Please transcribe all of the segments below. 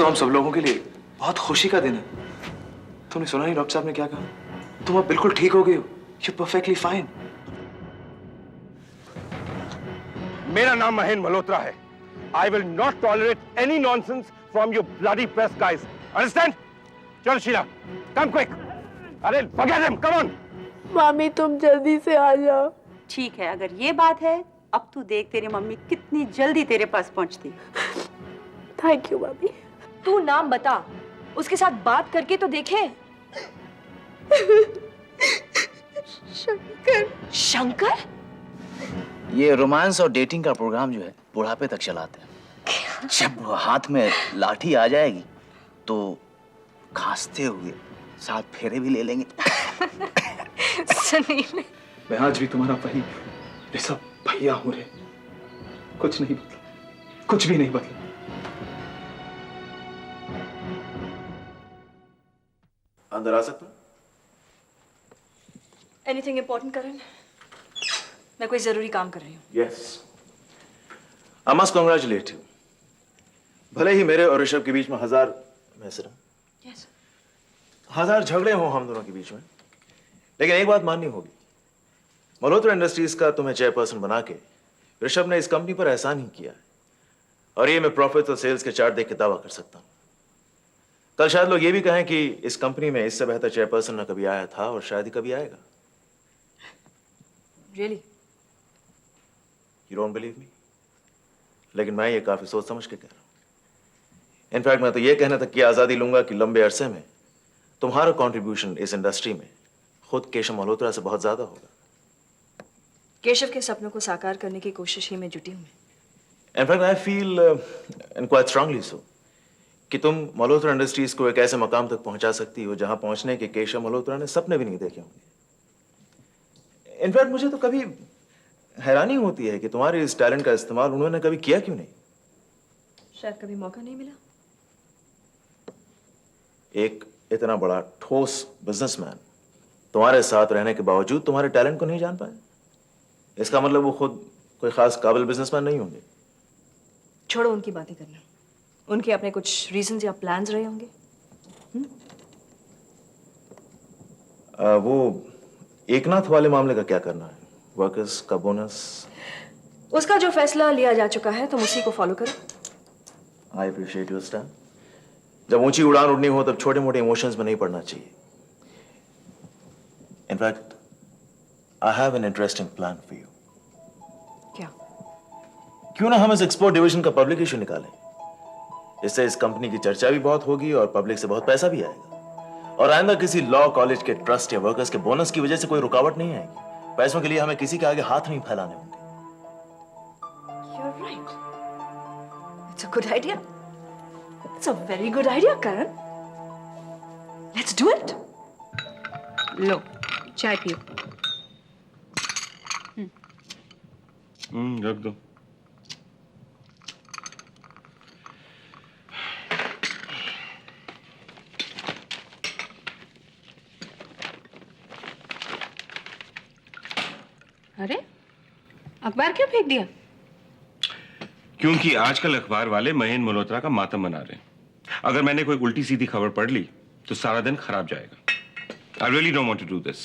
तो हम सब लोगों के लिए बहुत खुशी का दिन है। तुमने सुना नहीं डॉक्टर साहब ने क्या कहा? तुम अब बिल्कुल ठीक हो गए हो। You're perfectly fine. मेरा नाम महेंद्र मल्होत्रा है। I will not tolerate any nonsense from you bloody press guys. Understand? चल शीला, come quick. अरे forget him, come on. मामी तुम जल्दी से आ जाओ। ठीक है, अगर ये बात है, अब तू देख तेरी मम्मी कितनी जल्दी तेरे पास पहुंचती। थैंक यू मामी। तू नाम बता, उसके साथ बात करके तो देखे। शंकर। शंकर? ये रोमांस और डेटिंग का प्रोग्राम जो है बुढ़ापे तक चलाते हैं। जब हाथ में लाठी आ जाएगी तो खांसते हुए 7 फेरे भी ले लेंगे। सुनील, मैं आज भी तुम्हारा वही सब भैया हूं रे। कुछ नहीं बदला, कुछ भी नहीं बदला। अंदर आ सकता हूं? एनीथिंग इम्पोर्टेंट करण? मैं कोई जरूरी काम कर रही हूँ। Yes, I must congratulate you. भले ही मेरे और ऋषभ के बीच में हजार झगड़े हों हम दोनों के बीच में, लेकिन एक बात माननी होगी, मल्होत्रा इंडस्ट्रीज का तुम्हें चेयरपर्सन बना के ऋषभ ने इस कंपनी पर एहसान ही किया है। और ये मैं प्रॉफिट और सेल्स के चार्ट देख के दावा कर सकता हूं। कल शायद लोग ये भी कहें कि इस कंपनी में इससे बेहतर चेयरपर्सन न कभी आया था और शायद ही कभी आएगा। Really? You don't believe me? लेकिन मैं ये काफी सोच समझ के कह रहा हूं। इनफैक्ट मैं तो ये कहने तक की आजादी लूंगा कि लंबे अरसे में तुम्हारा कंट्रीब्यूशन इस इंडस्ट्री में खुद केशव मल्होत्रा से बहुत ज्यादा होगा। केशव के सपनों को साकार करने की कोशिश ही में जुटी हूँ मैं। In fact I feel and quite strongly so कि तुम मल्होत्रा इंडस्ट्रीज को एक ऐसे मकाम तक पहुंचा सकती हो जहां पहुंचने के केशव मल्होत्रा ने सपने भी नहीं देखे होंगे। इनफैक्ट मुझे तो कभी हैरानी होती है कि तुम्हारे इस टैलेंट का इस्तेमाल उन्होंने कभी किया क्यों नहीं। शायद कभी मौका नहीं मिला। एक इतना बड़ा ठोस बिजनेसमैन तुम्हारे साथ रहने के बावजूद तुम्हारे टैलेंट को नहीं जान पाए, इसका मतलब वो खुद कोई खास काबिल बिजनेसमैन नहीं होंगे। छोड़ो उनकी बातें करना। उनके अपने कुछ रीजंस या प्लान्स रहे होंगे। वो एकनाथ वाले मामले का क्या करना है? वर्कर्स का बोनस? उसका जो फैसला लिया जा चुका है तुम उसी को फॉलो करो। I appreciate your stand. जब ऊंची उड़ान उड़नी हो तब छोटे मोटे इमोशंस में नहीं पड़ना चाहिए। In fact I have an interesting plan for you. क्या? क्यों ना हम इस एक्सपोर्ट डिवीजन का पब्लिक इशू निकालें। इससे इस कंपनी की चर्चा भी बहुत होगी और पब्लिक से बहुत पैसा भी आएगा। और आइंदा किसी लॉ कॉलेज के ट्रस्ट या वर्कर्स के बोनस की वजह से कोई रुकावट नहीं आएगी। पैसों के लिए हमें किसी के आगे हाथ नहीं फैलाने होंगे। You're right. It's a good idea. It's a very good idea, Karan. Let's do it. लो, चाय पियो। रख दो। अरे, अखबार क्यों फेंक दिया? क्योंकि आजकल अखबार वाले महेंद्र मल्होत्रा का मातम मना रहे हैं। अगर मैंने कोई उल्टी सीधी खबर पढ़ ली तो सारा दिन खराब जाएगा। I really don't want to do this.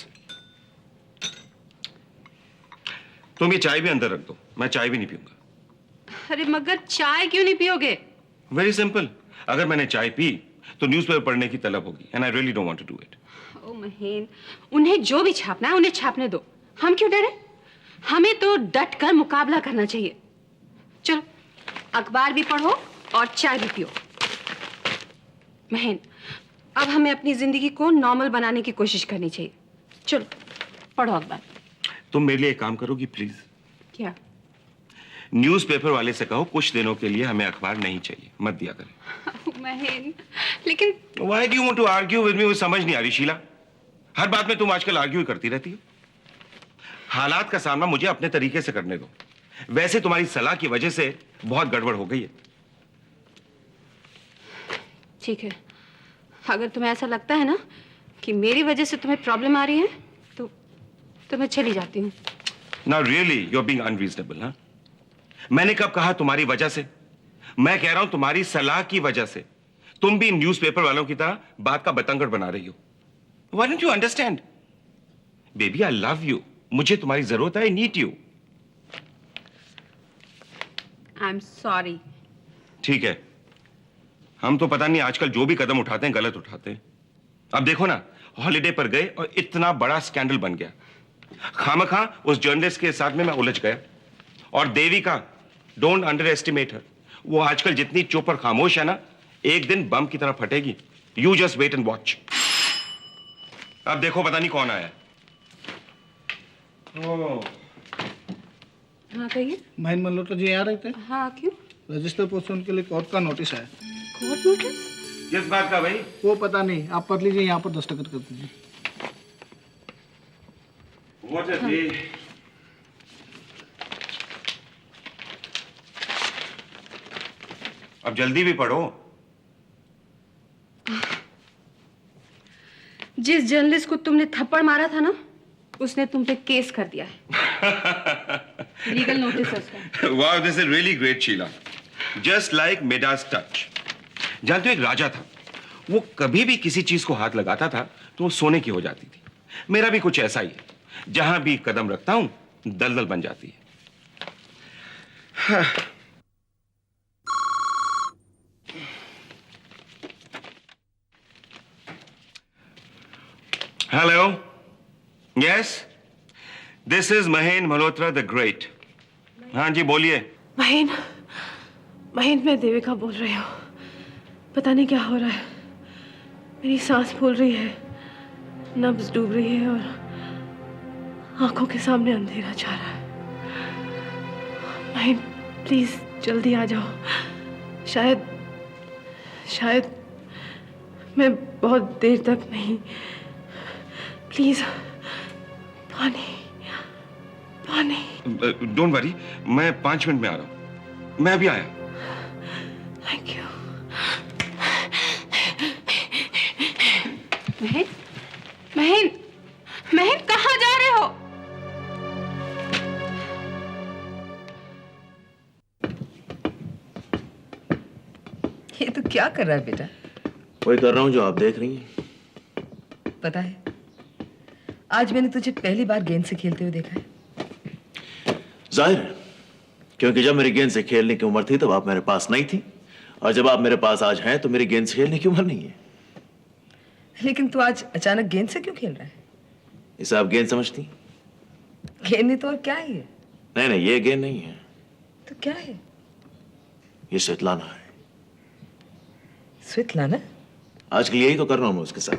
तुम ये चाय भी अंदर रख दो, मैं चाय भी नहीं पीऊंगा। अरे मगर चाय क्यों नहीं पियोगे? वेरी सिंपल, अगर मैंने चाय पी तो न्यूज़पेपर पढ़ने की तलब होगी and I really don't want to do it. ओ महेंद्र, उन्हें जो भी छापना है उन्हें छापने दो। हम क्यों डरे? हमें तो डट कर मुकाबला करना चाहिए। चलो, अखबार भी पढ़ो और चाय भी पियो। महेंद्र, अब हमें अपनी जिंदगी को नॉर्मल बनाने की कोशिश करनी चाहिए। चलो, पढ़ो अखबार। तुम मेरे लिए एक काम करोगी प्लीज? क्या? न्यूज़पेपर वाले से कहो कुछ दिनों के लिए हमें अखबार नहीं चाहिए, मत दिया करें। महेंद्र, लेकिन Why do you want to argue with me? वो समझ नहीं आ रही शीला। हर बात में तुम आजकल आर्ग्यू करती रहती हो। हालात का सामना मुझे अपने तरीके से करने दो। वैसे तुम्हारी सलाह की वजह से बहुत गड़बड़ हो गई है। ठीक है, अगर तुम्हें ऐसा लगता है ना कि मेरी वजह से तुम्हें प्रॉब्लम आ रही है तो मैं चली जाती हूँ। Now really, you're being unreasonable, हाँ? मैंने कब कहा तुम्हारी वजह से? मैं कह रहा हूं तुम्हारी सलाह की वजह से। तुम भी न्यूज़पेपर वालों की तरह बात का बतंगड़ बना रही हो। Why don't you understand? Baby I love you, मुझे तुम्हारी जरूरत है, I need you. I am sorry. ठीक है, हम तो पता नहीं आजकल जो भी कदम उठाते हैं गलत उठाते हैं। अब देखो ना, हॉलिडे पर गए और इतना बड़ा स्कैंडल बन गया। खामखा उस जर्नलिस्ट के साथ में मैं उलझ गया। और देविका, डोंट अंडर एस्टिमेट हर। वो आजकल जितनी चुप और खामोश है ना, एक दिन बम की तरह फटेगी। You just wait and watch. अब देखो पता नहीं कौन आया। ओह, हाँ कहिए। महेंद्र मल्होत्रा जी आ रहे थे। हाँ क्यों? रजिस्टर पोस्ट उनके लिए कोर्ट का नोटिस आया। Court notice? किस बात का भाई? वो पता नहीं, आप पढ़ लीजिए, यहाँ पर दस्तखत कर दीजिए। What a day. अब जल्दी भी पढ़ो। जिस जर्नलिस्ट को तुमने थप्पड़ मारा था ना, उसने तुम पे केस कर दिया है। लीगल नोटिस है उसका। Wow, this is really great, Sheila. Just like Midas touch. जानते हो, एक राजा था, वो कभी भी किसी चीज को हाथ लगाता था तो वो सोने की हो जाती थी। मेरा भी कुछ ऐसा ही है, जहां भी कदम रखता हूं दलदल बन जाती है। Hello, yes, this is Mahendra Malhotra the great. हाँ जी बोलिए। महेंद्र, मैं देविका बोल रही हूँ। पता नहीं क्या हो रहा है, मेरी सांस फूल रही है, नब्ज डूब रही है और आंखों के सामने अंधेरा छा रहा है। महेंद्र, प्लीज जल्दी आ जाओ। शायद मैं बहुत देर तक नहीं। प्लीज, पानी। डोंट वरी, मैं 5 मिनट में आ रहा हूं। मैं अभी आया। Thank you. महेंद्र, कहाँ जा रहे हो? ये तो क्या कर रहा है बेटा? वही कर रहा हूं जो आप देख रही हैं। पता है, आज मैंने तुझे पहली बार गेंद से खेलते हुए देखा है। जाहिर है, क्योंकि जब मेरी गेंद से खेलने की उम्र थी तब आप मेरे पास नहीं थी, और जब आप मेरे पास आज हैं तो मेरी गेंद से खेलने की उम्र नहीं है। लेकिन तू आज अचानक गेंद से क्यों खेल रहा है? इसे आप गेंद समझती? गेंद नहीं तो और क्या है ये? नहीं, ये गेंद नहीं है। तो क्या है? ये स्वेतलाना है। स्वेतलाना? आजकल यही तो कर रहा हूं मैं उसके साथ।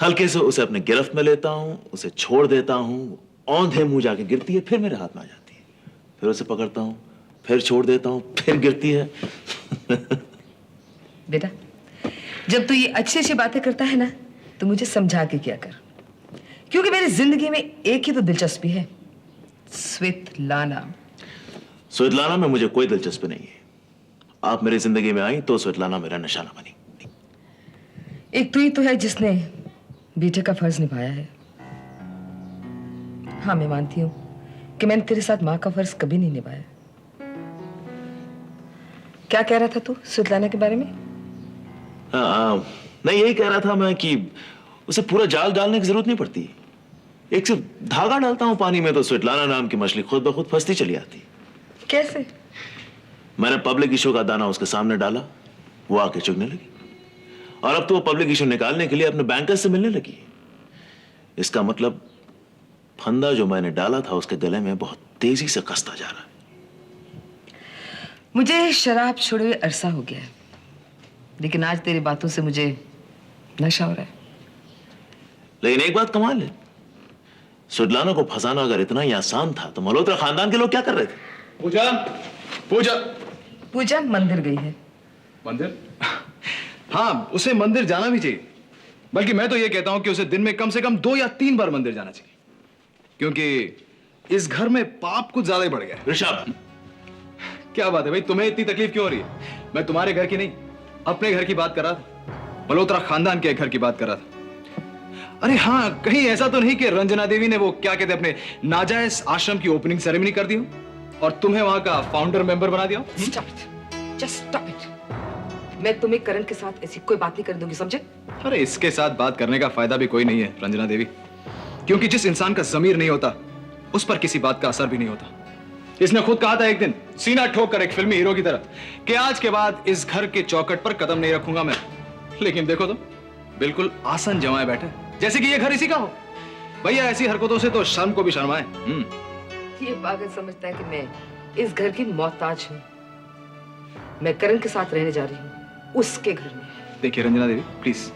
हल्के से उसे अपने गिरफ्त में लेता हूं, उसे छोड़ देता हूं, औंधे मुंह जाके गिरती है, फिर मेरे हाथ में आ जाती है, फिर उसे पकड़ता हूं, फिर छोड़ देता हूं, फिर गिरती है। बेटा, जब तू ये अच्छी अच्छी बातें करता है ना, तो मुझे समझा के किया कर, क्योंकि मेरी जिंदगी में एक ही तो दिलचस्पी है, स्वेतलाना। स्वेतलाना में मुझे कोई दिलचस्पी नहीं है। आप मेरी जिंदगी में आई तो स्वेतलाना मेरा निशाना बनी। एक तू ही तो है जिसने बेटे का फर्ज निभाया है। हाँ, मैं मानती हूँ कि मैंने तेरे साथ माँ का फर्ज कभी नहीं निभाया। क्या कह रहा था तू स्वेतलाना के बारे में? नहीं, यही कह रहा था मैं कि उसे पूरा जाल डालने की जरूरत नहीं पड़ती। एक सिर्फ धागा डालता हूं पानी में तो स्वेतलाना नाम की मछली खुद ब खुद फंसती चली आती। कैसे? मैंने पब्लिक इशू का दाना उसके सामने डाला, वो आके चुगने लगी, और अब तो वो पब्लिक इशू निकालने के लिए अपने बैंकर से मिलने लगी। इसका मतलब फंदा जो मैंने डाला था उसके गले में बहुत तेजी से कसता जा रहा है। मुझे शराब छोड़े हुए अरसा हो गया है, लेकिन आज तेरी बातों से मुझे नशा हो रहा है। लेकिन एक बात कमाल है, स्वेतलाना को फंसाना अगर इतना ही आसान था तो मल्होत्रा खानदान के लोग क्या कर रहे थे? पूजा पूजा पूजा मंदिर गई है। मंदिर? हाँ, उसे मंदिर जाना भी चाहिए, बल्कि मैं तो ये कहता हूं कि उसे दिन में कम से कम 2 या 3 बार मंदिर जाना चाहिए, क्योंकि इस घर में पाप कुछ ज्यादा ही बढ़ गया है। ऋषभ, क्या बात है भाई, तुम्हें इतनी तकलीफ क्यों हो रही है? मैं तुम्हारे घर की नहीं, अपने घर की बात कर रहा था, मल्होत्रा खानदान के घर की बात कर रहा था। अरे हाँ, कहीं ऐसा तो नहीं कि रंजना देवी ने वो क्या कहते अपने नाजायज आश्रम की ओपनिंग सेरेमनी कर दी हो और तुम्हें वहां का फाउंडर मेंबर बना दिया हो? Stop it. Just stop it. मैं तुम्हें करण के साथ ऐसी कोई बात नहीं करने दूंगी, समझे? अरे इसके साथ बात करने का फायदा भी कोई नहीं है रंजना देवी, क्योंकि जिस इंसान का ज़मीर नहीं होता उस पर किसी बात का असर भी नहीं होता। इसने खुद कहा था एक दिन सीना ठोक कर एक फिल्मी हीरो की तरह कि आज के बाद इस घर के चौखट पर कदम नहीं रखूंगा मैं। लेकिन देखो तुम बिल्कुल आसन जमाए बैठे, जैसे कि ये घर इसी का हो। भैया ऐसी हरकतों से तो शर्म को भी शर्माए। ये पागल समझता है कि मैं इस घर की मोहताज हूँ। मैं करण के साथ रहने जा रही हूँ, उसके घर में। देखिए रंजना देवी प्लीज,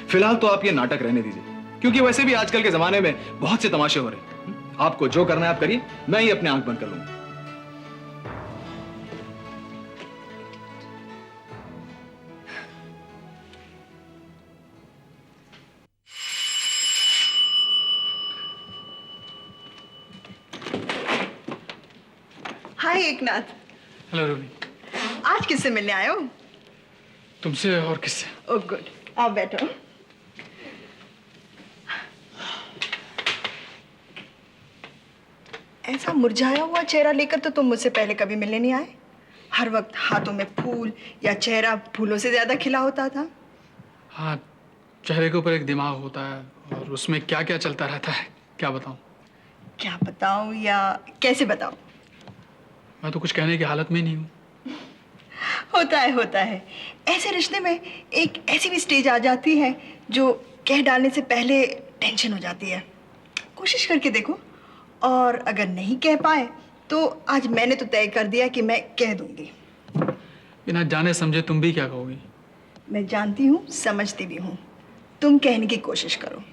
फिलहाल तो आप ये नाटक रहने दीजिए, क्योंकि वैसे भी आजकल के जमाने में बहुत से तमाशे हो रहे हैं। आपको जो करना है आप करिए, मैं ही अपने आंख बंद कर लूंगा। हाय एकनाथ, हेलो रूबी। आज किससे मिलने आए हो? तुमसे और किससे? ओह गुड, आप बैठो। ऐसा मुरझाया हुआ चेहरा लेकर तो तुम मुझसे पहले कभी मिलने नहीं आए। हर वक्त हाथों में फूल या चेहरा फूलों से ज्यादा खिला होता था। हाँ, चेहरे के ऊपर एक दिमाग होता है और उसमें क्या क्या चलता रहता है, क्या बताऊं? क्या बताऊं या कैसे बताऊं? मैं तो कुछ कहने की हालत में नहीं हूँ। होता है। ऐसे रिश्ते में एक ऐसी भी स्टेज आ जाती है जो कह डालने से पहले टेंशन हो जाती है। कोशिश करके देखो, और अगर नहीं कह पाए तो आज मैंने तो तय कर दिया कि मैं कह दूंगी। बिना जाने समझे तुम भी क्या कहोगी? मैं जानती हूँ, समझती भी हूँ। तुम कहने की कोशिश करो।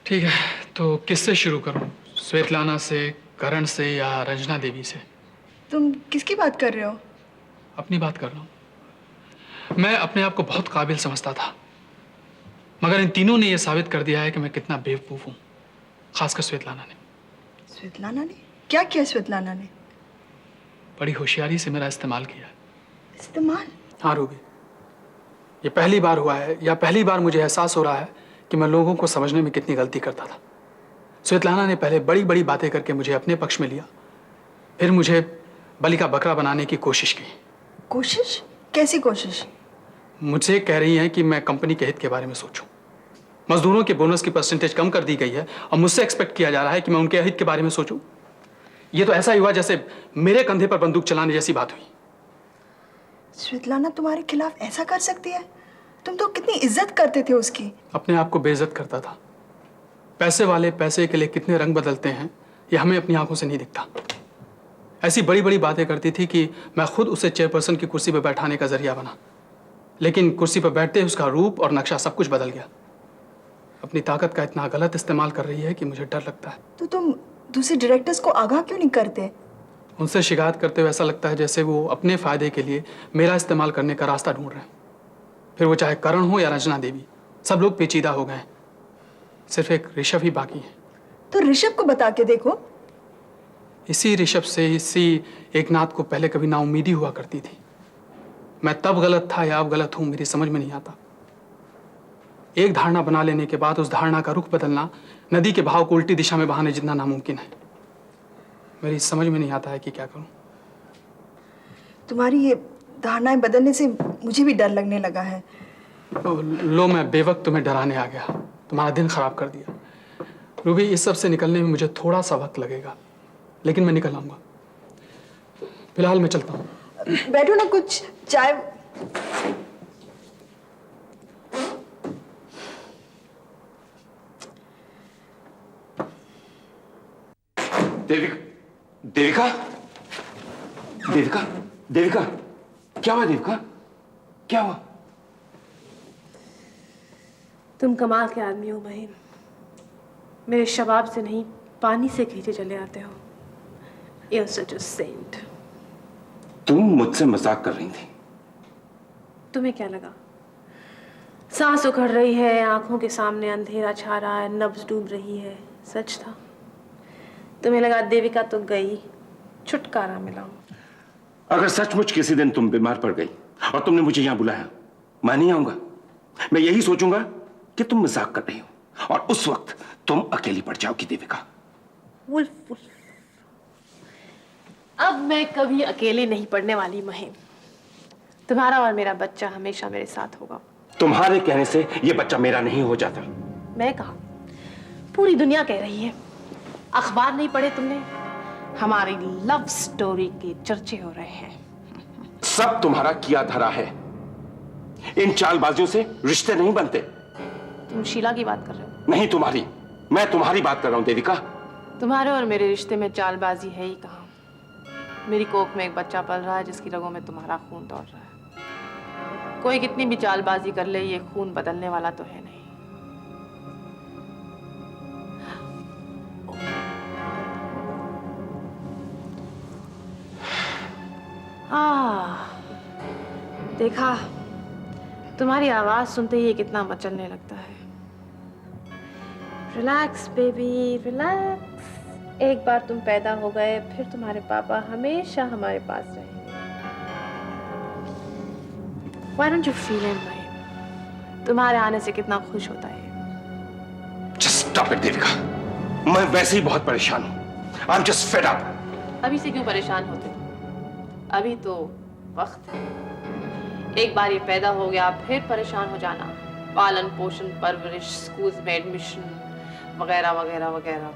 ठीक है, तो किससे शुरू करूँ? स्वेतलाना से, करण से या रंजना देवी से? तुम किसकी बात कर रहे हो? अपनी बात कर रहा हूँ। मैं अपने आप को बहुत काबिल समझता था, मगर इन तीनों ने यह साबित कर दिया है कि मैं कितना बेवकूफ़ हूँ, खासकर स्वेतलाना ने। स्वेतलाना ने? क्या किया स्वेतलाना ने? बड़ी होशियारी से मेरा इस्तेमाल किया। इस्तेमाल? हाँ रूबी, ये पहली बार हुआ है या पहली बार मुझे एहसास हो रहा है कि मैं लोगों को समझने में कितनी गलती करता था। स्वेतलाना ने पहले बड़ी बड़ी बातें करके मुझे अपने पक्ष में लिया, फिर मुझे बलि का बकरा बनाने की कोशिश की। कोशिश? कैसी कोशिश? मुझसे कह रही हैं कि मैं कंपनी के हित के बारे में सोचूं। मजदूरों के बोनस की परसेंटेज कम कर दी गई है और मुझसे एक्सपेक्ट किया जा रहा है कि मैं उनके हित के बारे में सोचूं। ये तो ऐसा ही हुआ जैसे मेरे कंधे पर बंदूक चलाने जैसी बात हुई। स्वेतलाना तुम्हारे खिलाफ ऐसा कर सकती है? तुम तो कितनी इज्जत करते थे उसकी। अपने आप को बेइज्जत करता था। पैसे वाले पैसे के लिए कितने रंग बदलते हैं ये हमें अपनी आंखों से नहीं दिखता। ऐसी बड़ी बड़ी बातें करती थी कि मैं खुद उसे चेयरपर्सन की कुर्सी पर बैठाने का जरिया बना, लेकिन कुर्सी पर बैठते ही उसका रूप और नक्शा सब कुछ बदल गया। अपनी ताकत का इतना गलत इस्तेमाल कर रही है कि मुझे डर लगता है। तो तुम दूसरे डायरेक्टर्स को आगाह क्यों नहीं करते? उनसे शिकायत करते हुए ऐसा लगता है जैसे वो अपने फायदे के लिए मेरा इस्तेमाल करने का रास्ता ढूंढ रहे हैं। फिर वो चाहे करण हो या रंजना देवी, सब लोग पेचीदा हो गए हैं। सिर्फ एक ऋषभ ही बाकी है। तो ऋषभ को बता के देखो। इसी ऋषभ से, इसी एकनाथ को पहले कभी नाउम्मीदी हुआ करती थी। मैं तब गलत था या अब गलत हूं, मेरी समझ में नहीं आता। एक धारणा बना लेने के बाद उस धारणा का रुख बदलना नदी के बहाव को उल्टी दिशा में बहाने जितना नामुमकिन है। मेरी समझ में नहीं आता है कि क्या करूं। तुम्हारी ये धारणाएं बदलने से मुझे भी डर लगने लगा है। लो, मैं बेवक्त तुम्हें डराने आ गया, तुम्हारा दिन खराब कर दिया। रूबी, इस सब से निकलने में मुझे थोड़ा सा वक्त लगेगा, लेकिन मैं निकल आऊंगा। फिलहाल मैं चलता हूँ। बैठो ना, कुछ चाय। देविका, देविका, देविका, देविका, क्या हुआ देविका? क्या हुआ? तुम कमाल के आदमी हो महीन। मेरे शबाब से नहीं, पानी से खींचे चले आते हो। You're such a saint. तुम मुझसे मजाक कर रही थी। तुम्हें क्या लगा? सांस उखड़ रही है, आंखों के सामने अंधेरा छा रहा है, नब्ज डूब रही है। सच था। तुम्हें लगा देविका तो गई, छुटकारा मिला। अगर सचमुच किसी दिन तुम बीमार पड़ गई और तुमने मुझे यहां बुलाया, मैं नहीं आऊंगा। मैं यही सोचूंगा कि तुम मजाक कर रही हो, और उस वक्त तुम अकेली पड़ जाओगी देविका। वुल्फ, अब मैं कभी अकेले नहीं पड़ने वाली महीन। तुम्हारा और मेरा बच्चा हमेशा मेरे साथ होगा। तुम्हारे कहने से ये बच्चा मेरा नहीं हो जाता। मैं कहा, पूरी दुनिया कह रही है। अखबार नहीं पढ़े तुमने? हमारी लव स्टोरी के चर्चे हो रहे हैं। सब तुम्हारा किया धरा है। इन चालबाजियों से रिश्ते नहीं बनते। तुम शीला की बात कर रहे हो? नहीं, तुम्हारी। मैं तुम्हारी बात कर रहा हूं देविका। तुम्हारे और मेरे रिश्ते में चालबाजी है ही कहाँ। मेरी कोख में एक बच्चा पल रहा है जिसकी रगों में तुम्हारा खून दौड़ रहा है। कोई कितनी भी चालबाजी कर ले, ये खून बदलने वाला तो है नहीं। देखा, तुम्हारी आवाज सुनते ही ये कितना मचलने लगता है। Relax baby, relax. एक बार तुम पैदा हो गए, फिर तुम्हारे पापा हमेशा हमारे पास रहेंगे। Why don't you feel it, भाई? तुम्हारे आने से कितना खुश होता है। Just stop it, Devika. मैं वैसे ही बहुत परेशान हूं। I'm just fed up। अभी से क्यों परेशान होते? अभी तो वक्त है। एक बार ये पैदा हो गया, फिर परेशान हो जाना। पालन पोषण, परवरिश, स्कूल में एडमिशन वगैरह वगैरह वगैरह।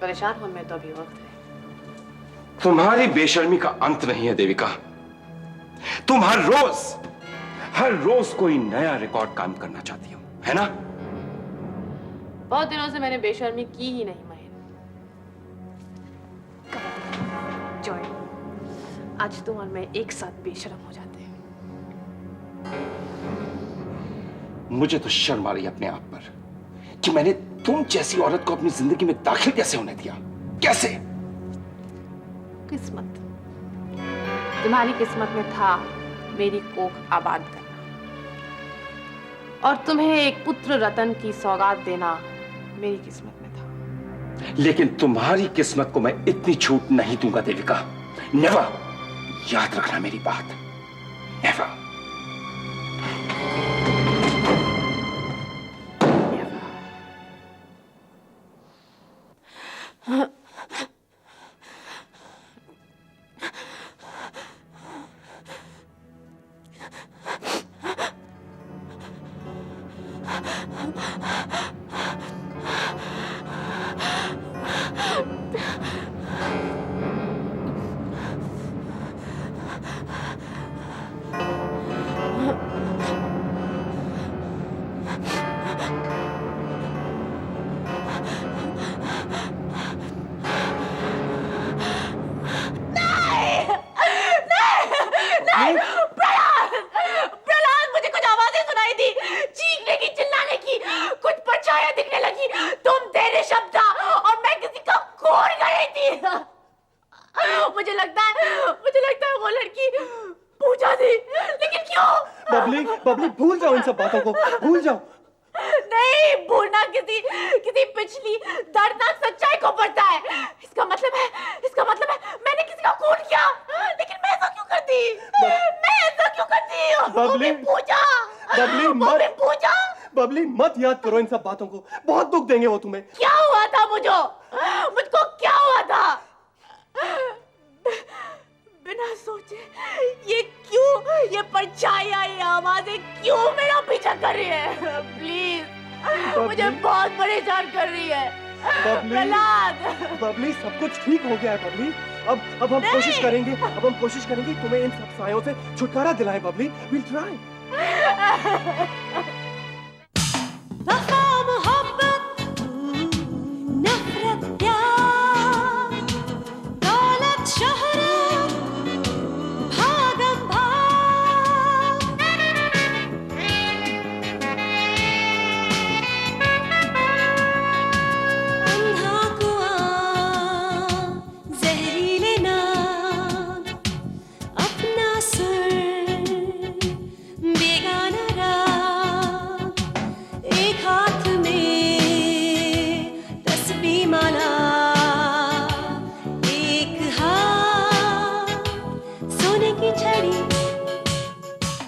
परेशान होने में तो अभी वक्त है। तुम्हारी बेशर्मी का अंत नहीं है देविका। तुम हर रोज कोई नया रिकॉर्ड काम करना चाहती हो, है ना? बहुत दिनों से मैंने बेशर्मी की ही नहीं महेंद्र। जॉय, आज तुम और मैं एक साथ बेशर्म हो जाते हैं। मुझे तो शर्म आ रही है अपने आप पर कि मैंने तुम जैसी औरत को अपनी जिंदगी में दाखिल कैसे होने दिया। कैसे? किस्मत। तुम्हारी किस्मत में था मेरी कोख आबाद करना और तुम्हें एक पुत्र रतन की सौगात देना मेरी किस्मत में था। लेकिन तुम्हारी किस्मत को मैं इतनी छूट नहीं दूंगा देविका। नेवर। याद रखना मेरी बात। नेवर। बबली भूल जाओ इन सब बातों को, भूल जाओ। नहीं भूलना किसी पिछली दर्दनाक सच्चाई को पड़ता है। इसका मतलब है मैंने किसी का खून किया, लेकिन मैं ऐसा क्यों करती? मैं ऐसा क्यों करती? बबली पूजा, बबली मत याद करो इन सब बातों को, बहुत दुख देंगे वो तुम्हें। क्या हुआ था मुझको क्या हुआ था? बिना सोचे ये परछाइयां, ये आवाजें क्यों मेरा पीछा कर रही है? प्लीज, मुझे बहुत परेशान कर रही है। प्रहलाद। बबली सब कुछ ठीक हो गया है बबली। अब हम कोशिश करेंगे तुम्हें इन सब सायों से छुटकारा दिलाएं बबली। We'll try।